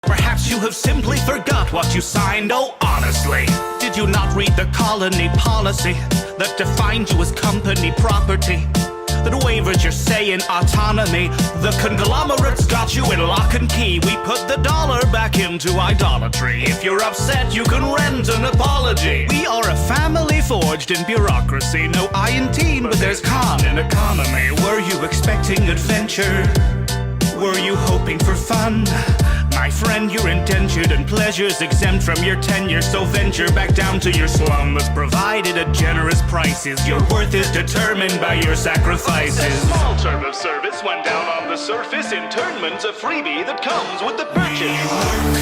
Perhaps you have simply forgot what you signed, oh honestly. Did you not read the colony policy that defined you as company property? That waivers your say in autonomy. The conglomerates got you in lock and key. We put the dollar back into idolatry. If you're upset, you can rent an apology. We are a family forged in bureaucracy. No I in teen, but there's con in economy. Were you expecting adventure? Were you hoping for fun? My friend, you're indentured and pleasures exempt from your tenure. So venture back down to your slum that's provided at generous prices. Your worth is determined by your sacrifices. A small term of service went down on the surface. Internment's a freebie that comes with the purchase.